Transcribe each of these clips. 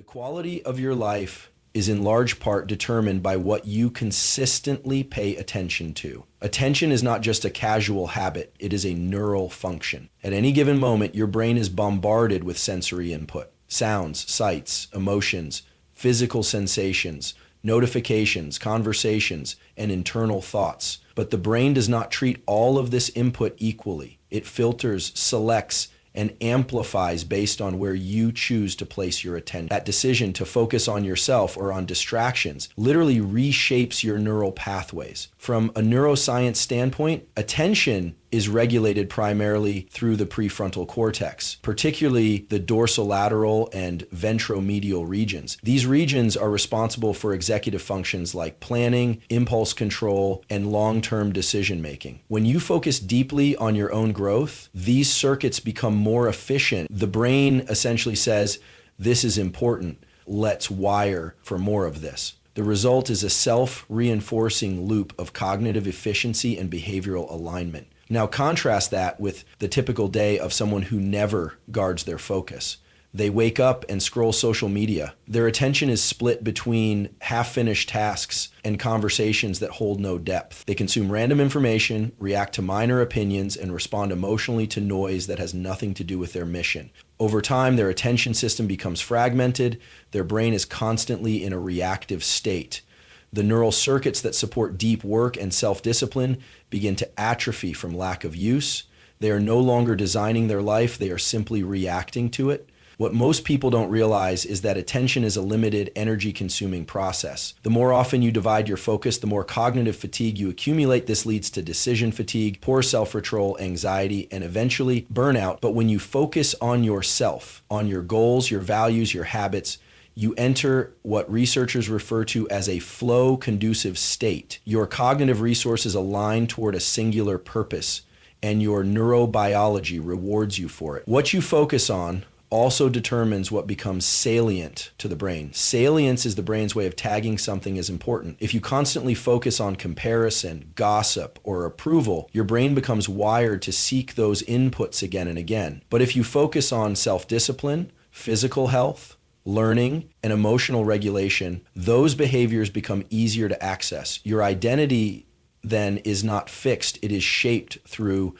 The quality of your life is in large part determined by what you consistently pay attention to. Attention is not just a casual habit, it is a neural function. At any given moment, your brain is bombarded with sensory input. Sounds, sights, emotions, physical sensations, notifications, conversations, and internal thoughts. But the brain does not treat all of this input equally. It filters, selects, and amplifies based on where you choose to place your attention. That decision to focus on yourself or on distractions literally reshapes your neural pathways. From a neuroscience standpoint, attention is regulated primarily through the prefrontal cortex, particularly the dorsolateral and ventromedial regions. These regions are responsible for executive functions like planning, impulse control, and long-term decision making. When you focus deeply on your own growth, these circuits become more efficient. The brain essentially says, "This is important. Let's wire for more of this." The result is a self-reinforcing loop of cognitive efficiency and behavioral alignment. Now contrast that with the typical day of someone who never guards their focus. They wake up and scroll social media. Their attention is split between half-finished tasks and conversations that hold no depth. They consume random information, react to minor opinions, and respond emotionally to noise that has nothing to do with their mission. Over time, their attention system becomes fragmented. Their brain is constantly in a reactive state. The neural circuits that support deep work and self-discipline begin to atrophy from lack of use. They are no longer designing their life, they are simply reacting to it. What most people don't realize is that attention is a limited, energy-consuming process. The more often you divide your focus, the more cognitive fatigue you accumulate. This leads to decision fatigue, poor self-control, anxiety, and eventually burnout. But when you focus on yourself, on your goals, your values, your habits, you enter what researchers refer to as a flow-conducive state. Your cognitive resources align toward a singular purpose, and your neurobiology rewards you for it. What you focus on also determines what becomes salient to the brain. Salience is the brain's way of tagging something as important. If you constantly focus on comparison, gossip, or approval, your brain becomes wired to seek those inputs again and again. But if you focus on self-discipline, physical health, learning, and emotional regulation, those behaviors become easier to access. Your identity then is not fixed, it is shaped through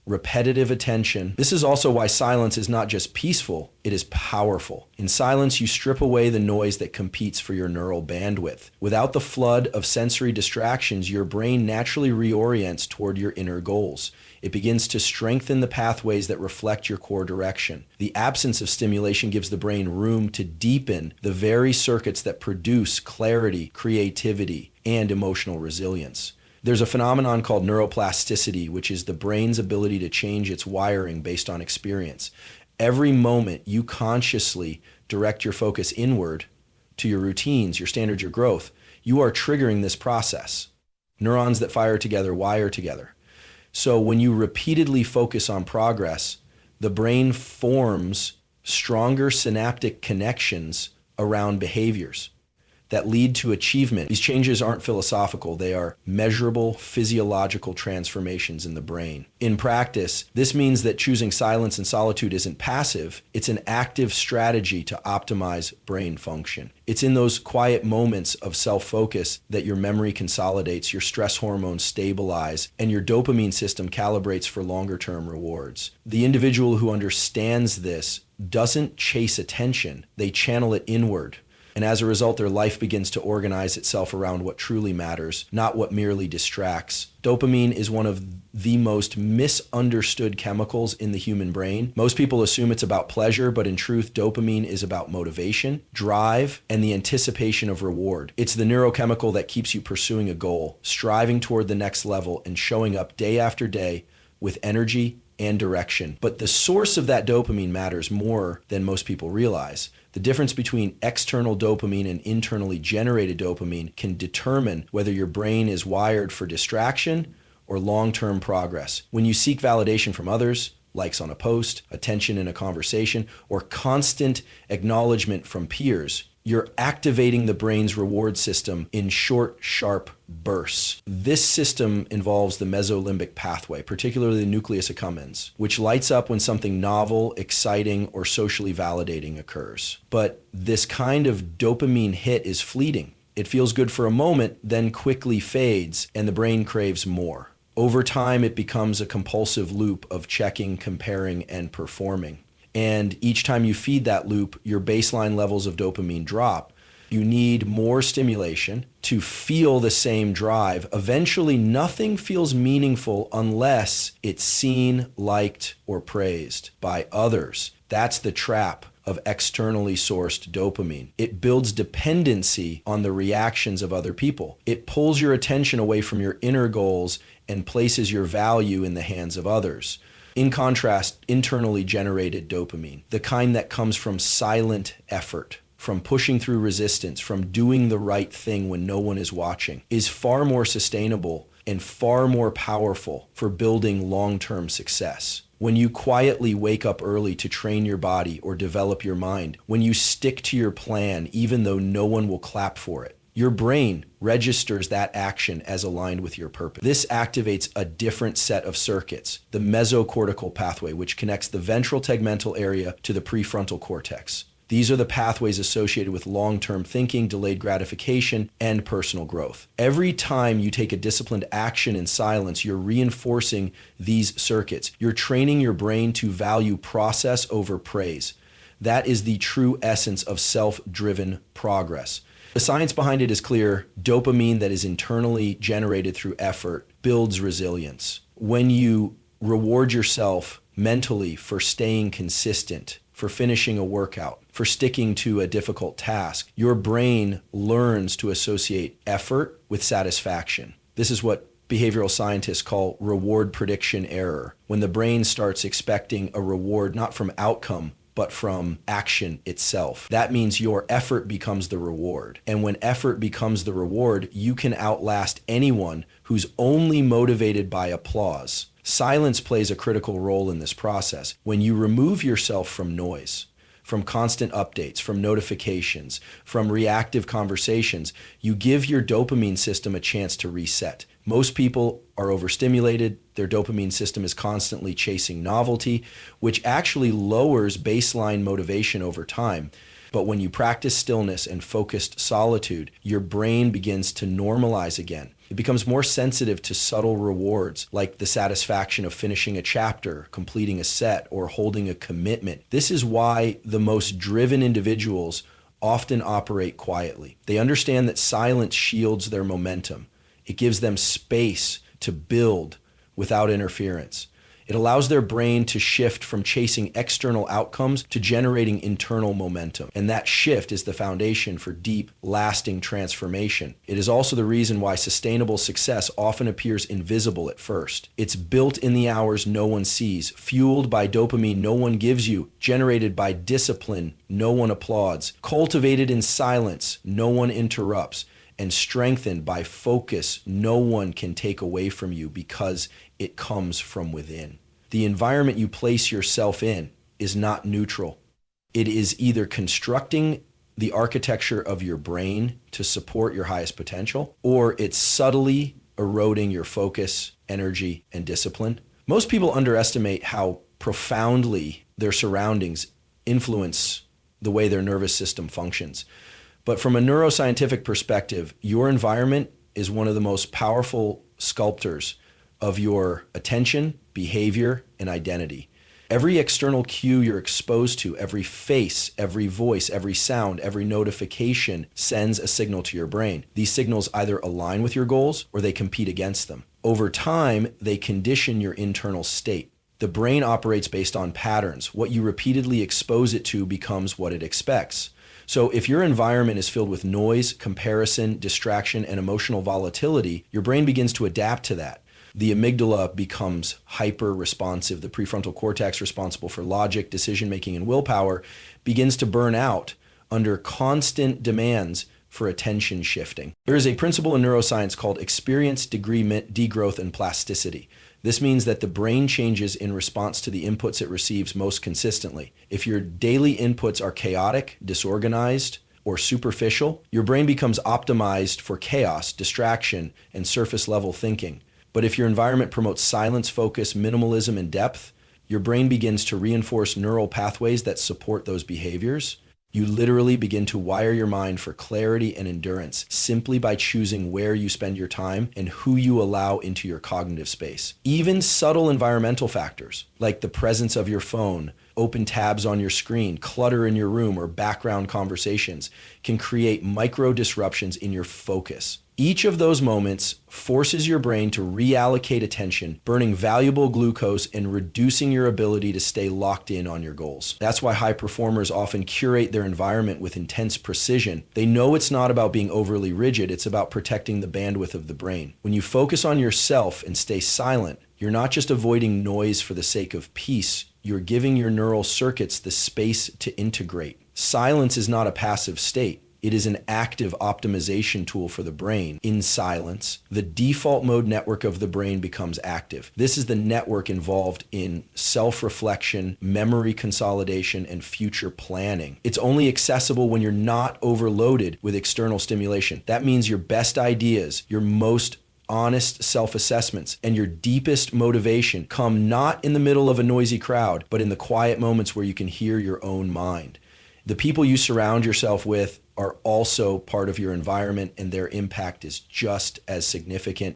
repetitive attention. This is also why silence is not just peaceful, it is powerful. In silence, you strip away the noise that competes for your neural bandwidth. Without the flood of sensory distractions, your brain naturally reorients toward your inner goals. It begins to strengthen the pathways that reflect your core direction. The absence of stimulation gives the brain room to deepen the very circuits that produce clarity, creativity, and emotional resilience. There's a phenomenon called neuroplasticity, which is the brain's ability to change its wiring based on experience. Every moment you consciously direct your focus inward to your routines, your standards, your growth, you are triggering this process. Neurons that fire together wire together. So when you repeatedly focus on progress, the brain forms stronger synaptic connections around behaviors that lead to achievement. These changes aren't philosophical, they are measurable physiological transformations in the brain. In practice, this means that choosing silence and solitude isn't passive, it's an active strategy to optimize brain function. It's in those quiet moments of self-focus that your memory consolidates, your stress hormones stabilize, and your dopamine system calibrates for longer-term rewards. The individual who understands this doesn't chase attention, they channel it inward. And as a result, their life begins to organize itself around what truly matters, not what merely distracts. Dopamine is one of the most misunderstood chemicals in the human brain. Most people assume it's about pleasure, but in truth, dopamine is about motivation, drive, and the anticipation of reward. It's the neurochemical that keeps you pursuing a goal, striving toward the next level, and showing up day after day with energy and direction. But the source of that dopamine matters more than most people realize. The difference between external dopamine and internally generated dopamine can determine whether your brain is wired for distraction or long-term progress. When you seek validation from others, likes on a post, attention in a conversation, or constant acknowledgement from peers, You're activating the brain's reward system in short, sharp bursts. This system involves the mesolimbic pathway, particularly the nucleus accumbens, which lights up when something novel, exciting, or socially validating occurs. But this kind of dopamine hit is fleeting. It feels good for a moment, then quickly fades, and the brain craves more. Over time, it becomes a compulsive loop of checking, comparing, and performing. And each time you feed that loop, your baseline levels of dopamine drop. You need more stimulation to feel the same drive. Eventually, nothing feels meaningful unless it's seen, liked, or praised by others. That's the trap of externally sourced dopamine. It builds dependency on the reactions of other people. It pulls your attention away from your inner goals and places your value in the hands of others. In contrast, internally generated dopamine, the kind that comes from silent effort, from pushing through resistance, from doing the right thing when no one is watching, is far more sustainable and far more powerful for building long-term success. When you quietly wake up early to train your body or develop your mind, when you stick to your plan even though no one will clap for it, your brain registers that action as aligned with your purpose. This activates a different set of circuits, the mesocortical pathway, which connects the ventral tegmental area to the prefrontal cortex. These are the pathways associated with long-term thinking, delayed gratification, and personal growth. Every time you take a disciplined action in silence, you're reinforcing these circuits. You're training your brain to value process over praise. That is the true essence of self-driven progress. The science behind it is clear. Dopamine that is internally generated through effort builds resilience. When you reward yourself mentally for staying consistent, for finishing a workout, for sticking to a difficult task, your brain learns to associate effort with satisfaction. This is what behavioral scientists call reward prediction error, when the brain starts expecting a reward not from outcome, but from action itself. That means your effort becomes the reward. And when effort becomes the reward, you can outlast anyone who's only motivated by applause. Silence plays a critical role in this process. When you remove yourself from noise, from constant updates, from notifications, from reactive conversations, you give your dopamine system a chance to reset. Most people are overstimulated. Their dopamine system is constantly chasing novelty, which actually lowers baseline motivation over time. But when you practice stillness and focused solitude, your brain begins to normalize again. It becomes more sensitive to subtle rewards, like the satisfaction of finishing a chapter, completing a set, or holding a commitment. This is why the most driven individuals often operate quietly. They understand that silence shields their momentum. It gives them space to build without interference. It allows their brain to shift from chasing external outcomes to generating internal momentum. And that shift is the foundation for deep, lasting transformation. It is also the reason why sustainable success often appears invisible at first. It's built in the hours no one sees, fueled by dopamine no one gives you, generated by discipline no one applauds, cultivated in silence no one interrupts, and strengthened by focus no one can take away from you because it comes from within. The environment you place yourself in is not neutral. It is either constructing the architecture of your brain to support your highest potential, or it's subtly eroding your focus, energy, and discipline. Most people underestimate how profoundly their surroundings influence the way their nervous system functions. But from a neuroscientific perspective, your environment is one of the most powerful sculptors of your attention, behavior, and identity. Every external cue you're exposed to, every face, every voice, every sound, every notification sends a signal to your brain. These signals either align with your goals or they compete against them. Over time, they condition your internal state. The brain operates based on patterns. What you repeatedly expose it to becomes what it expects. So if your environment is filled with noise, comparison, distraction, and emotional volatility, your brain begins to adapt to that. The amygdala becomes hyper-responsive. The prefrontal cortex, responsible for logic, decision-making, and willpower, begins to burn out under constant demands for attention shifting. There is a principle in neuroscience called experience, degreement, degrowth, and plasticity. This means that the brain changes in response to the inputs it receives most consistently. If your daily inputs are chaotic, disorganized, or superficial, your brain becomes optimized for chaos, distraction, and surface level thinking. But if your environment promotes silence, focus, minimalism, and depth, your brain begins to reinforce neural pathways that support those behaviors. You literally begin to wire your mind for clarity and endurance simply by choosing where you spend your time and who you allow into your cognitive space. Even subtle environmental factors, like the presence of your phone, open tabs on your screen, clutter in your room, or background conversations, can create micro disruptions in your focus. Each of those moments forces your brain to reallocate attention, burning valuable glucose and reducing your ability to stay locked in on your goals. That's why high performers often curate their environment with intense precision. They know it's not about being overly rigid, it's about protecting the bandwidth of the brain. When you focus on yourself and stay silent, you're not just avoiding noise for the sake of peace, you're giving your neural circuits the space to integrate. Silence is not a passive state. It is an active optimization tool for the brain. In silence, the default mode network of the brain becomes active. This is the network involved in self-reflection, memory consolidation, and future planning. It's only accessible when you're not overloaded with external stimulation. That means your best ideas, your most honest self-assessments, and your deepest motivation come not in the middle of a noisy crowd, but in the quiet moments where you can hear your own mind. The people you surround yourself with are also part of your environment, and their impact is just as significant.